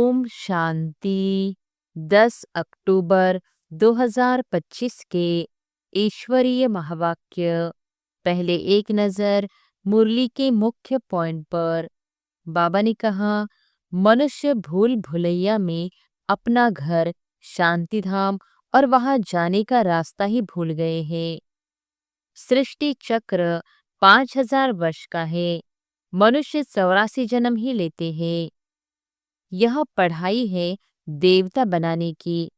ओम शांति। 10 अक्टूबर 2025 के ईश्वरीय महावाक्य। पहले एक नजर मुरली के मुख्य पॉइंट पर। बाबा ने कहा, मनुष्य भूल भुलैया में अपना घर, शांति धाम और वहां जाने का रास्ता ही भूल गए हैं। सृष्टि चक्र 5000 वर्ष का है। मनुष्य 84 जन्म ही लेते हैं। यह पढ़ाई है देवता बनाने की।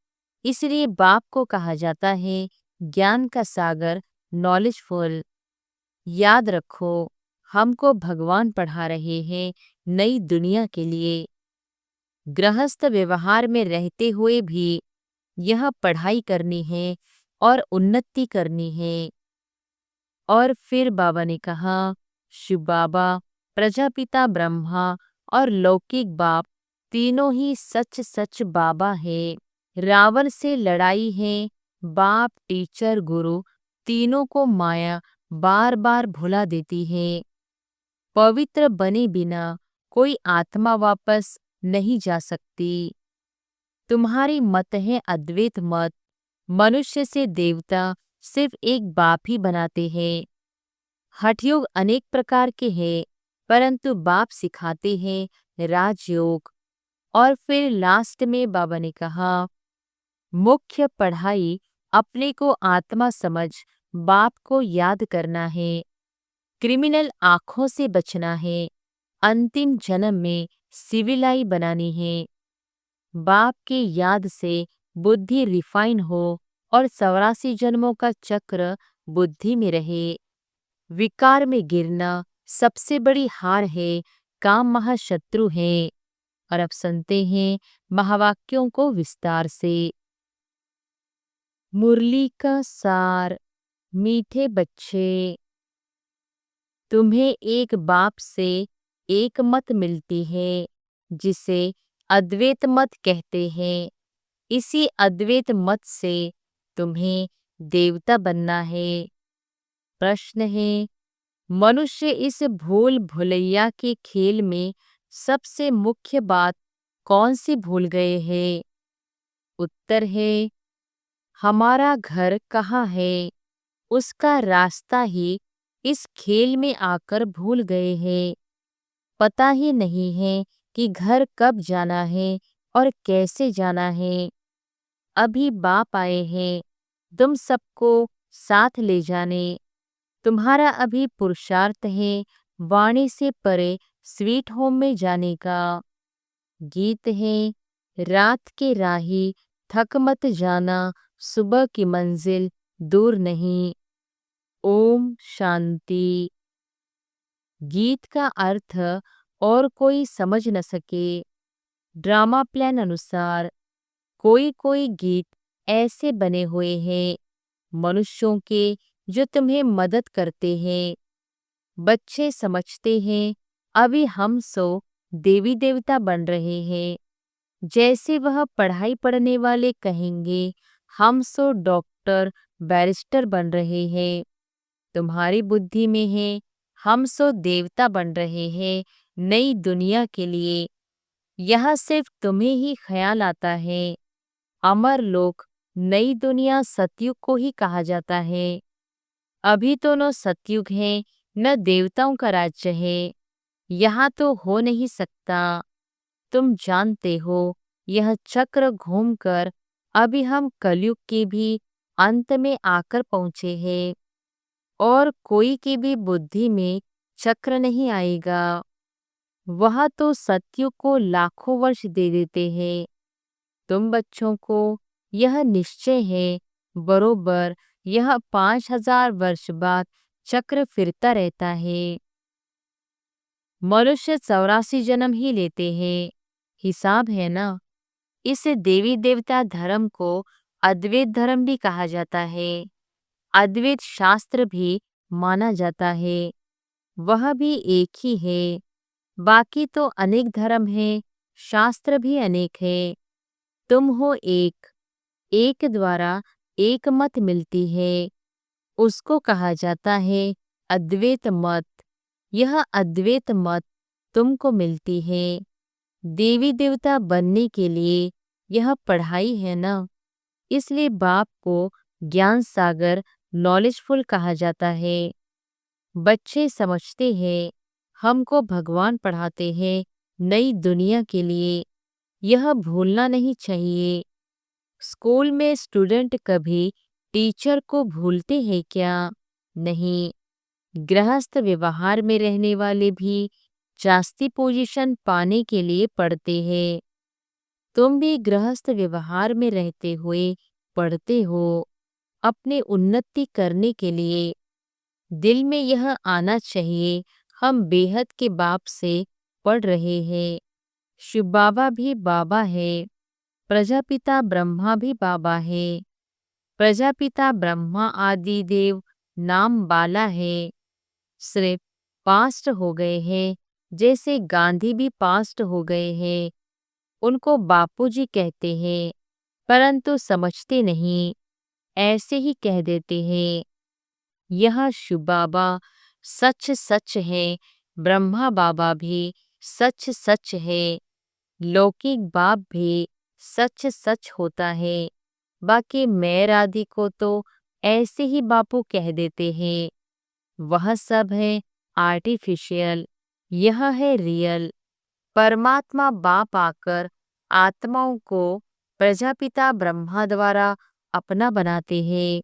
इसलिए बाप को कहा जाता है ज्ञान का सागर, नॉलेजफुल। याद रखो, हमको भगवान पढ़ा रहे हैं नई दुनिया के लिए। गृहस्थ व्यवहार में रहते हुए भी यह पढ़ाई करनी है और उन्नति करनी है। और फिर बाबा ने कहा, शिव बाबा, प्रजापिता ब्रह्मा और लौकिक बाप तीनों ही सच सच बाबा है। रावण से लड़ाई है, बाप, टीचर, गुरु तीनों को माया बार बार भुला देती है। पवित्र बने बिना कोई आत्मा वापस नहीं जा सकती। तुम्हारी मत है अद्वैत मत। मनुष्य से देवता सिर्फ एक बाप ही बनाते हैं। हठयोग अनेक प्रकार के हैं, परंतु बाप सिखाते हैं राजयोग। और फिर लास्ट में बाबा ने कहा, मुख्य पढ़ाई अपने को आत्मा समझ बाप को याद करना है। क्रिमिनल आंखों से बचना है। अंतिम जन्म में सिविलाई बनानी है। बाप की याद से बुद्धि रिफाइन हो और 84 जन्मों का चक्र बुद्धि में रहे। विकार में गिरना सबसे बड़ी हार है, काम महाशत्रु है। और अब सुनते हैं महावाक्यों को विस्तार से। मुरली का सार। मीठे बच्चे, तुम्हें एक बाप से एक मत मिलती है, जिसे अद्वैत मत कहते हैं। इसी अद्वैत मत से तुम्हें देवता बनना है। प्रश्न है, मनुष्य इस भूल भुलैया के खेल में सबसे मुख्य बात कौन सी भूल गए हैं? उत्तर है, हमारा घर कहाँ है, उसका रास्ता ही इस खेल में आकर भूल गए हैं। पता ही नहीं है कि घर कब जाना है और कैसे जाना है। अभी बाप आए हैं तुम सबको साथ ले जाने। तुम्हारा अभी पुरुषार्थ है वाणी से परे स्वीट होम में जाने का। गीत है, रात के राही थक मत जाना, सुबह की मंजिल दूर नहीं। ओम शांति। गीत का अर्थ और कोई समझ न सके। ड्रामा प्लान अनुसार कोई कोई गीत ऐसे बने हुए हैं मनुष्यों के, जो तुम्हें मदद करते हैं। बच्चे समझते हैं अभी हम सो देवी देवता बन रहे हैं। जैसे वह पढ़ाई पढ़ने वाले कहेंगे, हम सो डॉक्टर बैरिस्टर बन रहे हैं। तुम्हारी बुद्धि में है, हम सो देवता बन रहे हैं नई दुनिया के लिए। यह सिर्फ तुम्हें ही ख्याल आता है। अमर लोक, नई दुनिया सतयुग को ही कहा जाता है। अभी तो न सतयुग है न देवताओं का राज्य है। यहाँ तो हो नहीं सकता। तुम जानते हो, यह चक्र घूमकर अभी हम कलयुग के भी अंत में आकर पहुँचे हैं। और कोई की भी बुद्धि में चक्र नहीं आएगा। वह तो सतयुग को लाखों वर्ष दे देते हैं। तुम बच्चों को यह निश्चय है, बरोबर यह 5000 वर्ष बाद चक्र फिरता रहता है। मनुष्य 84 जन्म ही लेते हैं। हिसाब है ना। इस देवी देवता धर्म को अद्वैत धर्म भी कहा जाता है। अद्वैत शास्त्र भी माना जाता है। वह भी एक ही है। बाकी तो अनेक धर्म है, शास्त्र भी अनेक है। तुम हो एक। एक द्वारा एक मत मिलती है, उसको कहा जाता है अद्वैत मत। यह अद्वैत मत तुमको मिलती है। देवी देवता बनने के लिए यह पढ़ाई है ना, इसलिए बाप को ज्ञान सागर नॉलेजफुल कहा जाता है। बच्चे समझते हैं हमको भगवान पढ़ाते हैं नई दुनिया के लिए, यह भूलना नहीं चाहिए। स्कूल में स्टूडेंट कभी टीचर को भूलते हैं क्या? नहीं। गृहस्थ व्यवहार में रहने वाले भी जास्ती पोजीशन पाने के लिए पढ़ते हैं। तुम भी गृहस्थ व्यवहार में रहते हुए पढ़ते हो अपने उन्नति करने के लिए। दिल में यह आना चाहिए हम बेहद के बाप से पढ़ रहे हैं। शिव बाबा भी बाबा है, प्रजापिता ब्रह्मा भी बाबा है। प्रजापिता ब्रह्मा आदि देव नाम बाला है, सिर्फ पास्ट हो गए हैं, जैसे गांधी भी पास्ट हो गए हैं। उनको बापूजी कहते हैं, परंतु समझते नहीं, ऐसे ही कह देते हैं। यह शिव बाबा सच सच है, ब्रह्मा बाबा भी सच सच है, लौकिक बाप भी सच सच होता है। बाकी मैर आदि को तो ऐसे ही बापू कह देते हैं। वह सब है आर्टिफिशियल, यह है रियल। परमात्मा बाप आकर आत्माओं को प्रजापिता ब्रह्मा द्वारा अपना बनाते हैं।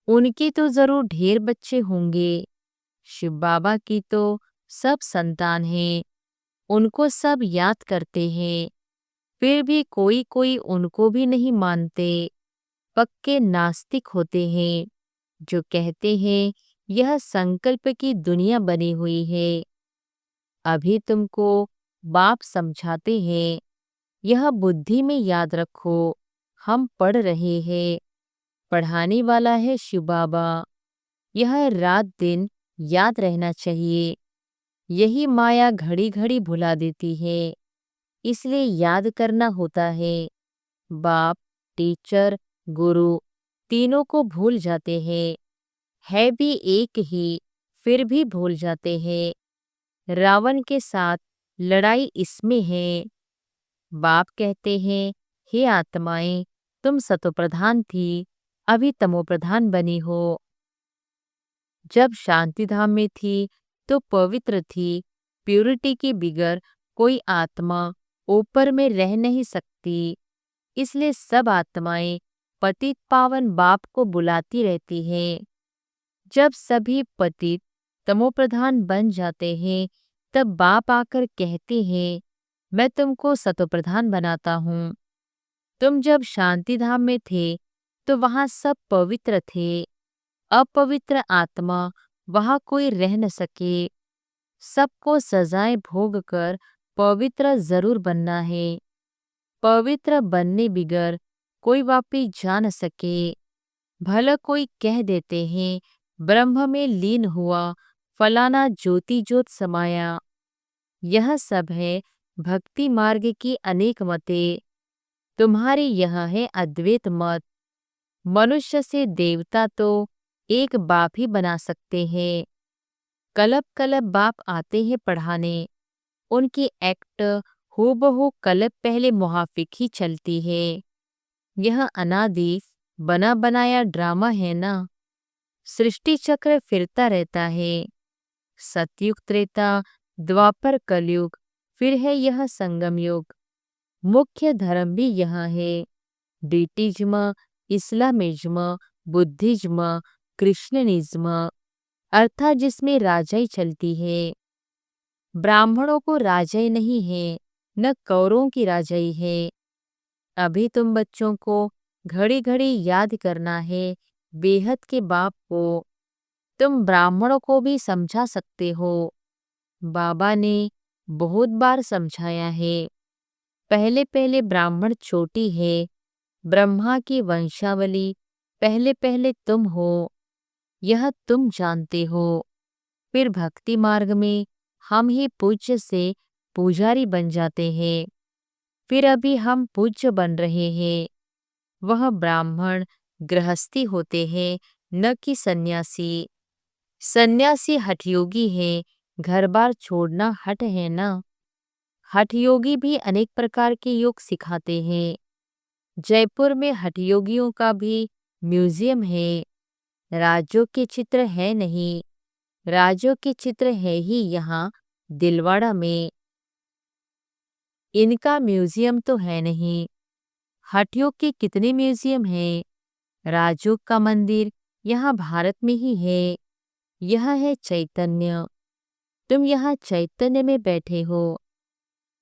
उनके तो जरूर ढेर बच्चे होंगे। शिव बाबा की तो सब संतान हैं, उनको सब याद करते हैं। फिर भी कोई कोई उनको भी नहीं मानते, पक्के नास्तिक होते हैं, जो कहते हैं यह संकल्प की दुनिया बनी हुई है। अभी तुमको बाप समझाते हैं, यह बुद्धि में याद रखो, हम पढ़ रहे हैं। पढ़ाने वाला है शिव बाबा, यह रात दिन याद रहना चाहिए। यही माया घड़ी घड़ी भुला देती है, इसलिए याद करना होता है। बाप, टीचर, गुरु तीनों को भूल जाते हैं, है भी एक ही, फिर भी भूल जाते हैं। रावण के साथ लड़ाई इसमें है। बाप कहते हैं, हे आत्माएं, तुम सतोप्रधान थी, अभी तमोप्रधान बनी हो। जब शांति धाम में थी तो पवित्र थी, प्यूरिटी के बिगर कोई आत्मा ऊपर में रह नहीं सकती। इसलिए सब आत्माएं पतित पावन बाप को बुलाती रहती हैं। जब सभी पतित तमोप्रधान बन जाते हैं, तब बाप आकर कहते हैं, मैं तुमको सतोप्रधान बनाता हूँ। तुम जब शांति धाम में थे तो वहां सब पवित्र थे, अपवित्र आत्मा वहां कोई रह न सके। सबको सजाएं भोग कर पवित्र जरूर बनना है। पवित्र बनने बिगर कोई वापिस जा न सके। भला कोई कह देते हैं ब्रह्म में लीन हुआ, फलाना ज्योति ज्योत समाया। यह सब है भक्ति मार्ग की अनेक मतें। तुम्हारी यह है अद्वैत मत। मनुष्य से देवता तो एक बाप ही बना सकते हैं। कलब कलब बाप आते हैं पढ़ाने, उनकी एक्ट हूबहू कलब पहले मुहाफिक ही चलती है। यह अनादि बना बनाया ड्रामा है ना। सृष्टि चक्र फिरता रहता है। सतयुग, त्रेता, द्वापर, कलयुग, फिर है यह संगम युग। मुख्य धर्म भी यह है, ब्रिटिज्म, इस्लामिज्म, बुद्धिज्म, कृष्णनिज्म, अर्थात जिसमें राजाई चलती है। ब्राह्मणों को राजाई नहीं है, न कौरों की राजाई है। अभी तुम बच्चों को घड़ी घड़ी याद करना है बेहद के बाप को। तुम ब्राह्मणों को भी समझा सकते हो, बाबा ने बहुत बार समझाया है। पहले पहले ब्राह्मण छोटी है, ब्रह्मा की वंशावली पहले पहले तुम हो, यह तुम जानते हो। फिर भक्ति मार्ग में हम ही पूज्य से पुजारी बन जाते हैं। फिर अभी हम पूज्य बन रहे हैं। वह ब्राह्मण गृहस्थी होते हैं, न कि सन्यासी। सन्यासी हठयोगी है, घर बार छोड़ना हठ है ना। हठ योगी भी अनेक प्रकार के योग सिखाते हैं। जयपुर में हठ योगियों का भी म्यूजियम है। राजों के चित्र है नहीं, राजों के चित्र है ही यहाँ दिलवाड़ा में। इनका म्यूजियम तो है नहीं। हठयोग के कितने म्यूजियम हैं। राजों का मंदिर यहाँ भारत में ही है। यह है चैतन्य। तुम यहाँ चैतन्य में बैठे हो।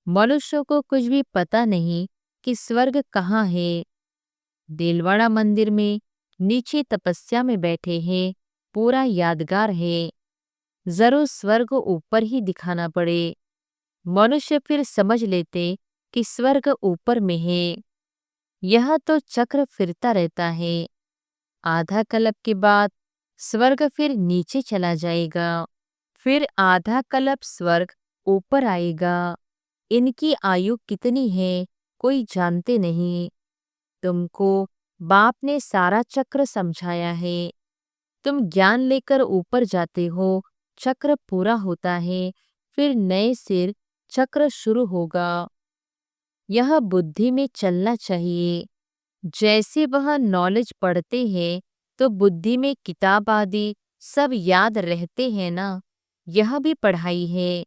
मनुष्य को कुछ भी पता नहीं कि स्वर्ग कहाँ है। दिलवाड़ा मंदिर में नीचे तपस्या में बैठे हैं, पूरा यादगार है। जरूर स्वर्ग ऊपर ही दिखाना पड़े, मनुष्य फिर समझ लेते कि स्वर्ग ऊपर में है। यह तो चक्र फिरता रहता है। आधा कल्प के बाद स्वर्ग फिर नीचे चला जाएगा, फिर आधा कल्प स्वर्ग ऊपर आएगा। इनकी आयु कितनी है कोई जानते नहीं। तुमको बाप ने सारा चक्र समझाया है। तुम ज्ञान लेकर ऊपर जाते हो, चक्र पूरा होता है, फिर नए सिर चक्र शुरू होगा। यह बुद्धि में चलना चाहिए। जैसे वह नॉलेज पढ़ते हैं तो बुद्धि में किताब आदि सब याद रहते हैं ना। यह भी पढ़ाई है।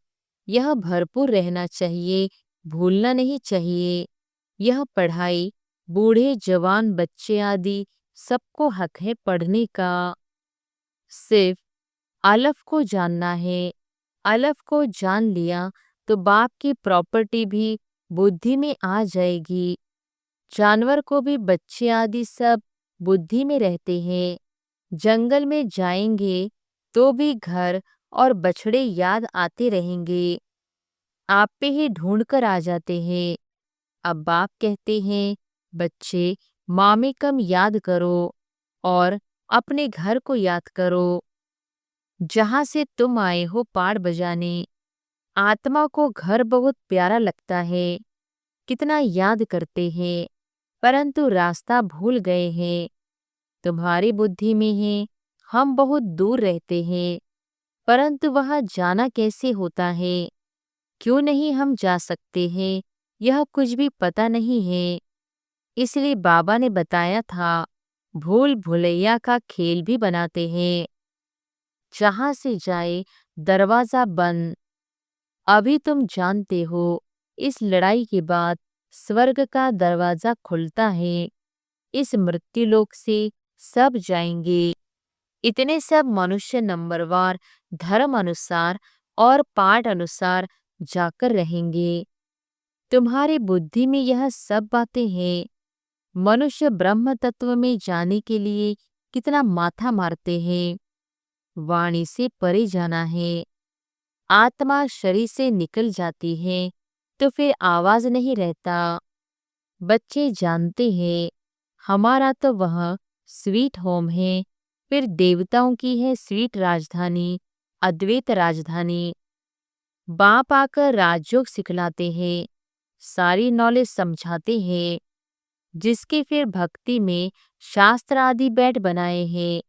यह भरपूर रहना चाहिए, भूलना नहीं चाहिए। यह पढ़ाई बूढ़े जवान बच्चे आदि सबको हक है पढ़ने का। सिर्फ अलफ को जानना है। अलफ को जान लिया तो बाप की प्रॉपर्टी भी बुद्धि में आ जाएगी। जानवर को भी बच्चे आदि सब बुद्धि में रहते हैं। जंगल में जाएंगे तो भी घर और बछड़े याद आते रहेंगे, आप पे ही ढूंढ कर आ जाते हैं। अब बाप कहते हैं, बच्चे माँ कम याद करो और अपने घर को याद करो जहाँ से तुम आए हो पाड़ बजाने। आत्मा को घर बहुत प्यारा लगता है, कितना याद करते हैं, परंतु रास्ता भूल गए हैं। तुम्हारी बुद्धि में है, हम बहुत दूर रहते हैं, परंतु वहाँ जाना कैसे होता है, क्यों नहीं हम जा सकते हैं, यह कुछ भी पता नहीं है। इसलिए बाबा ने बताया था, भूल भुलैया का खेल भी बनाते हैं। जहाँ से जाए दरवाजा बंद। अभी तुम जानते हो, इस लड़ाई के बाद स्वर्ग का दरवाजा खुलता है। इस मृत्युलोक से सब जाएंगे। इतने सब मनुष्य नंबरवार धर्म अनुसार और पाठ अनुसार जाकर रहेंगे। तुम्हारी बुद्धि में यह सब बातें हैं। मनुष्य ब्रह्म तत्व में जाने के लिए कितना माथा मारते हैं। वाणी से परे जाना है। आत्मा शरीर से निकल जाती है तो फिर आवाज नहीं रहता। बच्चे जानते हैं, हमारा तो वह स्वीट होम है, फिर देवताओं की है स्वीट राजधानी, अद्वैत राजधानी। बाप आकर राजयोग सिखलाते हैं, सारी नॉलेज समझाते हैं, जिसके फिर भक्ति में शास्त्र आदि बैठ बनाए हैं।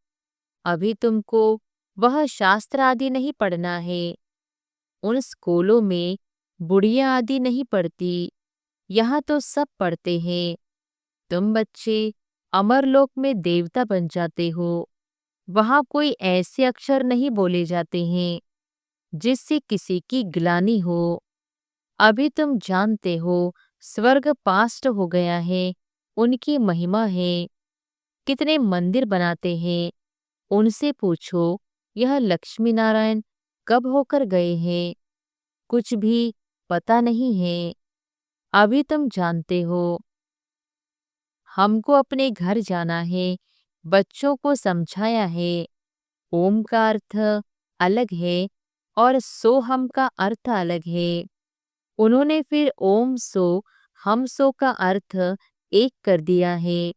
अभी तुमको वह शास्त्र आदि नहीं पढ़ना है। उन स्कूलों में बुढ़िया आदि नहीं पढ़ती, यहाँ तो सब पढ़ते हैं। तुम बच्चे अमरलोक में देवता बन जाते हो। वहाँ कोई ऐसे अक्षर नहीं बोले जाते हैं जिससे किसी की ग्लानि हो। अभी तुम जानते हो, स्वर्ग पास्ट हो गया है, उनकी महिमा है। कितने मंदिर बनाते हैं, उनसे पूछो यह लक्ष्मी नारायण कब होकर गए हैं, कुछ भी पता नहीं है। अभी तुम जानते हो, हमको अपने घर जाना है, बच्चों को समझाया है। ओम का अर्थ अलग है और सो हम का अर्थ अलग है। उन्होंने फिर ओम सो हम सो का अर्थ एक कर दिया है।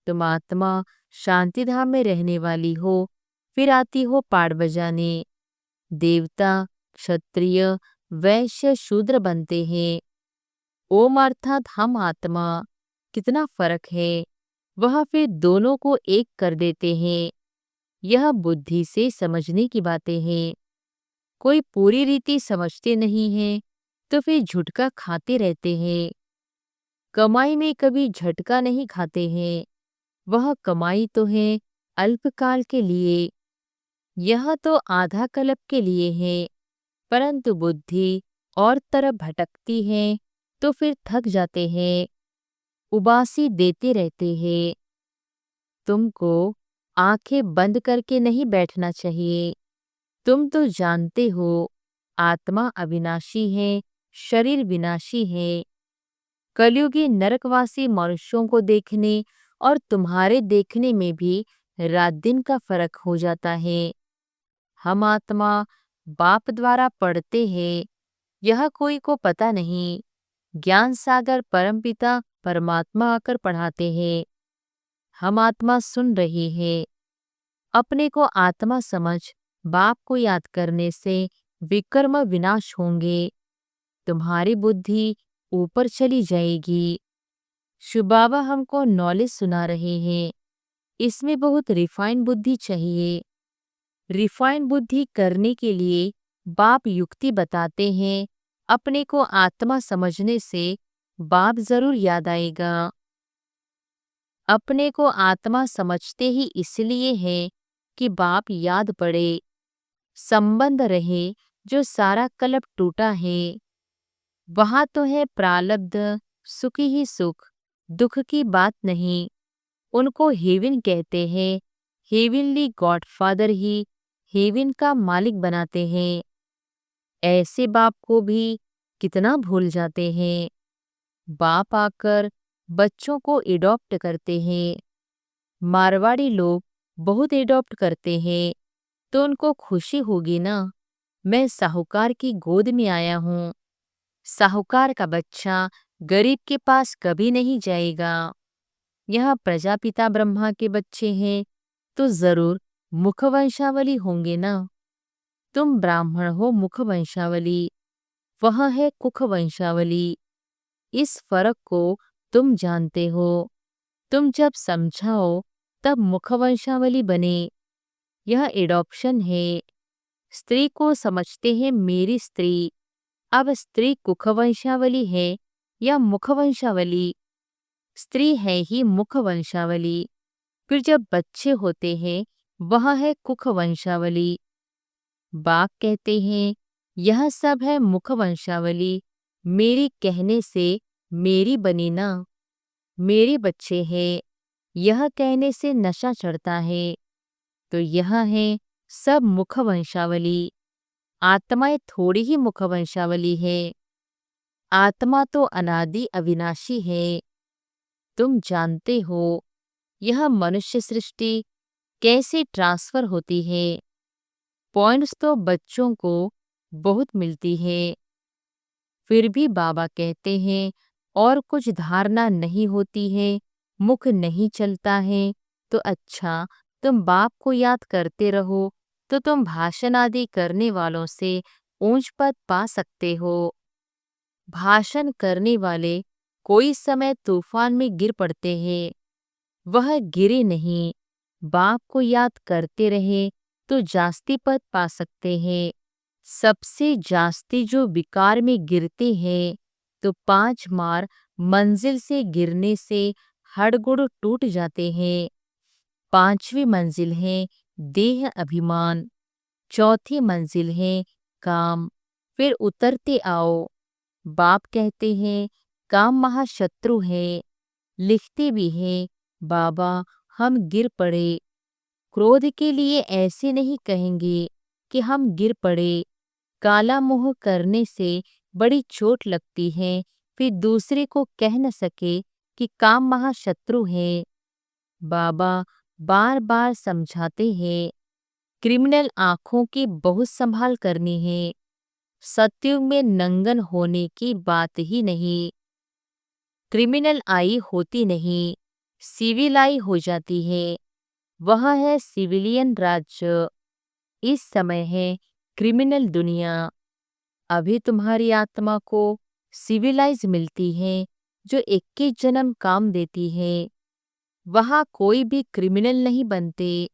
तुम आत्मा शांति धाम में रहने वाली हो, फिर आती हो पाड़ बजाने। देवता क्षत्रिय वैश्य शूद्र बनते हैं। ओम अर्थात हम आत्मा, कितना फर्क है, वह फिर दोनों को एक कर देते हैं। यह बुद्धि से समझने की बातें हैं। कोई पूरी रीति समझते नहीं है, तो फिर झुटका खाते रहते हैं। कमाई में कभी झटका नहीं खाते हैं। वह कमाई तो है अल्पकाल के लिए, यह तो आधा कल्प के लिए है। परंतु बुद्धि और तरफ भटकती है तो फिर थक जाते हैं, उबासी देते रहते हैं। तुमको आंखें बंद करके नहीं बैठना चाहिए। तुम तो जानते हो आत्मा अविनाशी है, शरीर विनाशी है। कलयुगी नरकवासी मनुष्यों को देखने और तुम्हारे देखने में भी रात दिन का फर्क हो जाता है। हम आत्मा बाप द्वारा पढ़ते हैं, यह कोई को पता नहीं। ज्ञान सागर परमपिता परमात्मा आकर पढ़ाते हैं। हम आत्मा सुन रही है। अपने को आत्मा समझ बाप को याद करने से विकर्म विनाश होंगे। तुम्हारी बुद्धि ऊपर चली जाएगी। शिव बाबा हमको नॉलेज सुना रहे हैं। इसमें बहुत रिफाइन बुद्धि चाहिए। रिफाइन बुद्धि करने के लिए बाप युक्ति बताते हैं। अपने को आत्मा समझने से बाप जरूर याद आएगा। अपने को आत्मा समझते ही इसलिए है कि बाप याद पड़े, संबंध रहे। जो सारा कलप टूटा है वहां तो है प्रालब्ध, सुखी ही सुख, दुख की बात नहीं। उनको हेवन कहते हैं। हेवनली गॉडफादर ही हेवन का मालिक बनाते हैं। ऐसे बाप को भी कितना भूल जाते हैं। बाप आकर बच्चों को एडॉप्ट करते हैं। मारवाड़ी लोग बहुत एडॉप्ट करते हैं तो उनको खुशी होगी ना। मैं साहूकार की गोद में आया हूँ। साहूकार का बच्चा गरीब के पास कभी नहीं जाएगा। यह प्रजापिता ब्रह्मा के बच्चे हैं तो जरूर मुखवंशावली होंगे ना। तुम ब्राह्मण हो मुखवंशावली, वह है कुखवंशावली। इस फर्क को तुम जानते हो। तुम जब समझाओ तब मुखवंशावली बने। यह एडॉप्शन है। स्त्री को समझते हैं मेरी स्त्री। अब स्त्री कुखवंशावली है या मुखवंशावली? स्त्री है ही मुखवंशावली। फिर जब बच्चे होते हैं वह है कुखवंशावली। बाप कहते हैं यह सब है मुखवंशावली। मेरी कहने से मेरी बनी ना। मेरे बच्चे हैं, यह कहने से नशा चढ़ता है। तो यह है सब मुखवंशावली। आत्माएं थोड़ी ही मुखवंशावली है। आत्मा तो अनादि अविनाशी है। तुम जानते हो यह मनुष्य सृष्टि कैसे ट्रांसफर होती है। पॉइंट्स तो बच्चों को बहुत मिलती है। फिर भी बाबा कहते हैं और कुछ धारणा नहीं होती है, मुख नहीं चलता है। तो अच्छा, तुम बाप को याद करते रहो तो तुम भाषण आदि करने वालों से ऊंच पद पा सकते हो। भाषण करने वाले कोई समय तूफान में गिर पड़ते हैं, वह गिरे नहीं। बाप को याद करते रहे तो जास्ती पद पा सकते हैं। सबसे जास्ती जो विकार में गिरते हैं तो 5 मार मंजिल से गिरने से हड़गुड़ टूट जाते हैं। 5वीं मंजिल है देह अभिमान, 4थी मंजिल है काम। फिर उतरते आओ। बाप कहते हैं काम महाशत्रु है। लिखते भी हैं बाबा हम गिर पड़े। क्रोध के लिए ऐसे नहीं कहेंगे कि हम गिर पड़े। काला मोह करने से बड़ी चोट लगती है। फिर दूसरे को कह न सके कि काम महाशत्रु है। बाबा बार बार समझाते हैं क्रिमिनल आंखों की बहुत संभाल करनी है। सत्युग में नंगन होने की बात ही नहीं। क्रिमिनल आई होती नहीं, सिविल आई हो जाती है। वह है सिविलियन राज्य। इस समय है क्रिमिनल दुनिया। अभी तुम्हारी आत्मा को सिविलाइज मिलती है जो 21 जन्म काम देती है। वहाँ कोई भी क्रिमिनल नहीं बनते।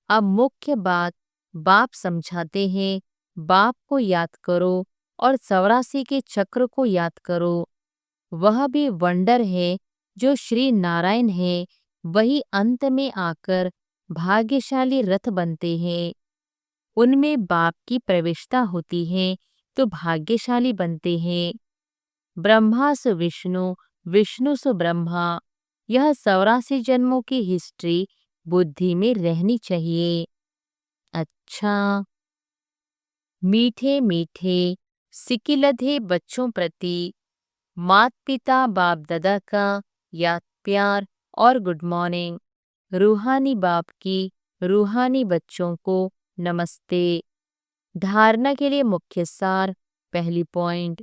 अब मुख्य बात बाप समझाते हैं, बाप को याद करो और 84 के चक्र को याद करो। वह भी वंडर है जो श्री नारायण है, वही अंत में आकर भाग्यशाली रथ बनते हैं। उनमें बाप की प्रविष्टा होती है तो भाग्यशाली बनते हैं। ब्रह्मा सु विष्णु, विष्णु सु ब्रह्मा, यह 84 जन्मों की हिस्ट्री बुद्धि में रहनी चाहिए। अच्छा, मीठे मीठे सिकिलधे बच्चों प्रति मात पिता बाप दादा का याद प्यार और गुड मॉर्निंग। रूहानी बाप की रूहानी बच्चों को नमस्ते। धारणा के लिए मुख्य सार। पहली पॉइंट,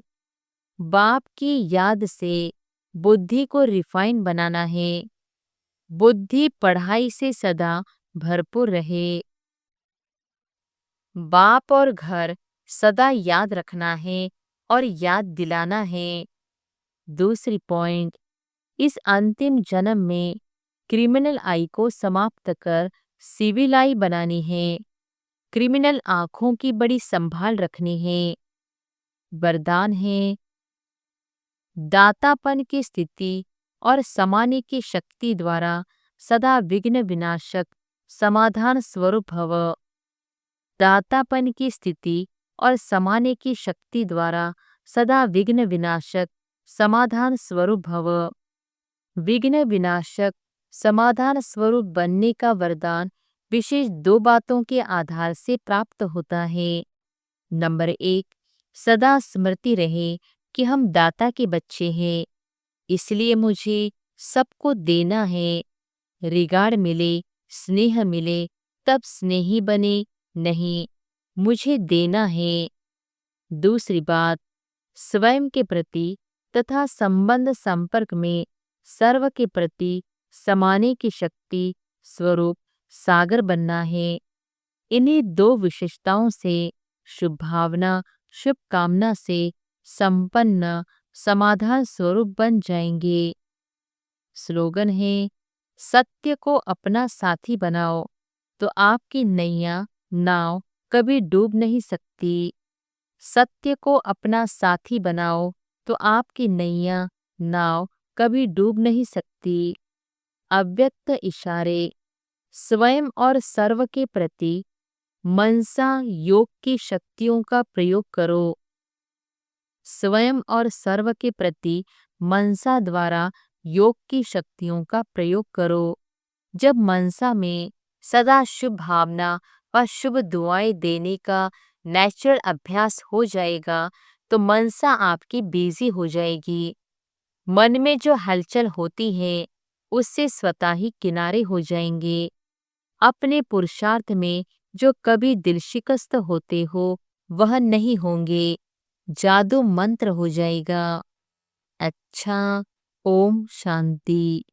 बाप की याद से बुद्धि को रिफाइन बनाना है। बुद्धि पढ़ाई से सदा भरपूर रहे। बाप और घर सदा याद रखना है और याद दिलाना है। दूसरी पॉइंट, इस अंतिम जन्म में क्रिमिनल आई को समाप्त कर सिविल आई बनानी है। क्रिमिनल आंखों की बड़ी संभाल रखनी है। वरदान है, दातापन की स्थिति और समाने की शक्ति द्वारा सदा विघ्न विनाशक समाधान स्वरूप भव। दातापन की स्थिति और समाने की शक्ति द्वारा सदा विघ्न विनाशक समाधान स्वरूप भव। विघ्न विनाशक समाधान स्वरूप बनने का वरदान विशेष 2 बातों के आधार से प्राप्त होता है। नंबर 1, सदा स्मृति रहे कि हम दाता के बच्चे हैं, इसलिए मुझे सबको देना है। रिगार्ड मिले, स्नेह मिले, तब स्नेही बने, नहीं, मुझे देना है। दूसरी बात, स्वयं के प्रति तथा संबंध संपर्क में सर्व के प्रति समाने की शक्ति स्वरूप सागर बनना है। इन्हीं 2 विशेषताओं से शुभ भावना, शुभ कामना से संपन्न समाधान स्वरूप बन जाएंगे। स्लोगन है, सत्य को अपना साथी बनाओ तो आपकी नैया नाव कभी डूब नहीं सकती। सत्य को अपना साथी बनाओ तो आपकी नैया नाव कभी डूब नहीं सकती। अव्यक्त इशारे। स्वयं और सर्व के प्रति मनसा योग की शक्तियों का प्रयोग करो। स्वयं और सर्व के प्रति मनसा द्वारा योग की शक्तियों का प्रयोग करो। जब मनसा में सदा शुभ भावना व शुभ दुआएं देने का नेचुरल अभ्यास हो जाएगा तो मनसा आपकी बिजी हो जाएगी। मन में जो हलचल होती है उससे स्वतः ही किनारे हो जाएंगे। अपने पुरुषार्थ में जो कभी दिल शिकस्त होते हो वह नहीं होंगे। जादू मंत्र हो जाएगा। अच्छा, ओम शांति।